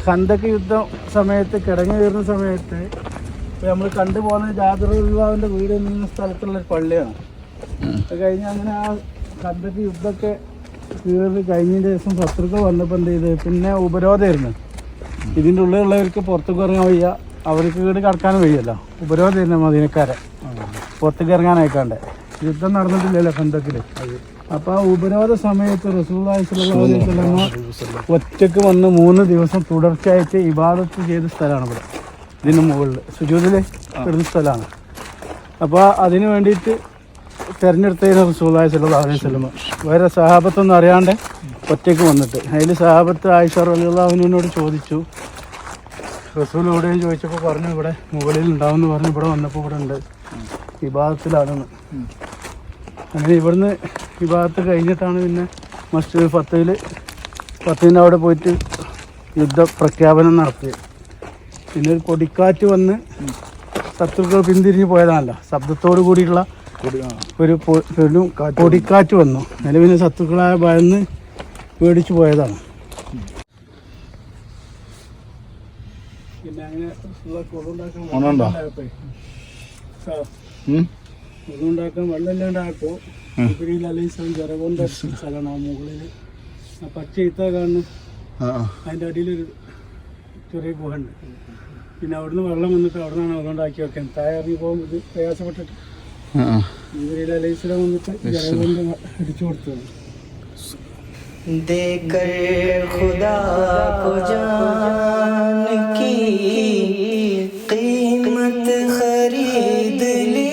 ഖന്തക്ക് യുദ്ധം സമയത്ത് കിടങ്ങി കയറുന്ന സമയത്ത് നമ്മൾ കണ്ടുപോകുന്ന ജാദറുള്ളാവിൻ്റെ വീട് നിന്ന സ്ഥലത്തുള്ളൊരു പള്ളിയാണ്. അത് കഴിഞ്ഞ് അങ്ങനെ ആ ഖന്തക്ക് യുദ്ധമൊക്കെ കീറി കഴിഞ്ഞതിൻ്റെ ദിവസം ശത്രുക്കൾ വന്നപ്പോൾ എന്ത് ചെയ്ത് പിന്നെ ഉപരോധമായിരുന്നു. ഇതിൻ്റെ ഉള്ളിലുള്ളവർക്ക് പുറത്തേക്ക് ഇറങ്ങാൻ വയ്യ, അവർക്ക് വീട് കടക്കാനും വയ്യല്ലോ. ഉപരോധമായിരുന്നു മദീനക്കാരെ പുറത്തേക്ക് ഇറങ്ങാനയക്കാണ്ട്. യുദ്ധം നടന്നിട്ടില്ലല്ലോ ഖന്തക്കിൽ. അപ്പോൾ ആ ഉപരോധ സമയത്ത് റസൂലുള്ളാഹി സ്വല്ലല്ലാഹു അലൈഹി വസല്ലം ഒറ്റയ്ക്ക് വന്ന് 3 ദിവസം തുടർച്ചയായിട്ട് ഇബാദത്ത് ചെയ്ത സ്ഥലമാണ് ഇവിടെ. ഇതിന് മുകളിൽ സുജൂദിൽ കിടന്ന സ്ഥലമാണ്. അപ്പോൾ അതിന് വേണ്ടിയിട്ട് തിരഞ്ഞെടുത്തതിന് റസൂലുള്ളാഹി സ്വല്ലല്ലാഹു അലൈഹി വസല്ലം വേറെ സഹാബത്തൊന്നും അറിയാണ്ട് ഒറ്റയ്ക്ക് വന്നിട്ട്. അതിൽ സഹാബത്ത് ആയിഷ റളിയല്ലാഹു അൻഹയോട് ചോദിച്ചു, റസൂൽ എവിടെയും ചോദിച്ചപ്പോൾ പറഞ്ഞു ഇവിടെ മുകളിൽ ഉണ്ടാവുമെന്ന് പറഞ്ഞു. ഇവിടെ വന്നപ്പോൾ ഇവിടെ ഉണ്ട്, ഇബാദത്തിലാണെന്ന്. അങ്ങനെ ഇവിടുന്ന് ഇബാദത്ത് കഴിഞ്ഞിട്ടാണ് പിന്നെ മസ്ജിദുൽ ഫത്തഹിൻ്റെ അവിടെ പോയിട്ട് യുദ്ധപ്രഖ്യാപനം നടത്തിയത്. പിന്നെ ഒരു പൊടിക്കാറ്റ് വന്ന് ശത്രുക്കൾ പിന്തിരിഞ്ഞ് പോയതാണല്ലോ, ശബ്ദത്തോടു കൂടിയിട്ടുള്ള ഒരു പൊടിക്കാറ്റ് വന്നു. അതിൽ പിന്നെ ശത്രുക്കളായ ഭയന്ന് പേടിച്ചു പോയതാണ്. പിന്നെ അങ്ങനെ ഉണ്ടാക്കാൻ വെള്ളമില്ലാണ്ടായപ്പോൾ ജിബ്രീൽ അലൈഹിസ്സലാം ജറകൊണ്ട സ്ഥലമാണ് ആ മുകളിൽ ആ പച്ച ഇത്ത കാണുന്നു. അതിൻ്റെ അടിയിലൊരു ചെറിയ ഗുഹ ഉണ്ട്. പിന്നെ അവിടുന്ന് വെള്ളം വന്നിട്ട് അവിടെ നിന്നാണ് വെള്ളം ഉണ്ടാക്കി വെക്കാൻ. താഴെ ഇറങ്ങി പോകുമ്പോൾ ഇത് പ്രയാസപ്പെട്ടിട്ട് ജിബ്രീൽ അലൈഹിസ്സലാം വന്നിട്ട് ജറകൊണ്ട് അടിച്ചു കൊടുത്തതാണ്. खरीद ली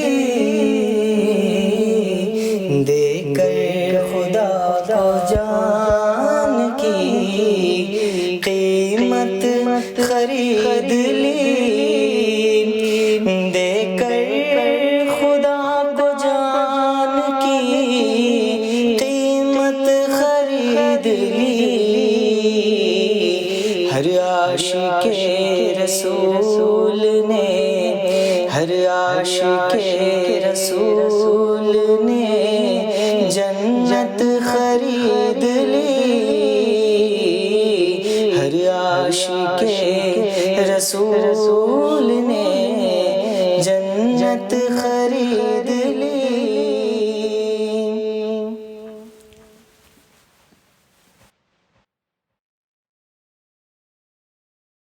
देकर खुदा को जान की कीमत खरीद ली।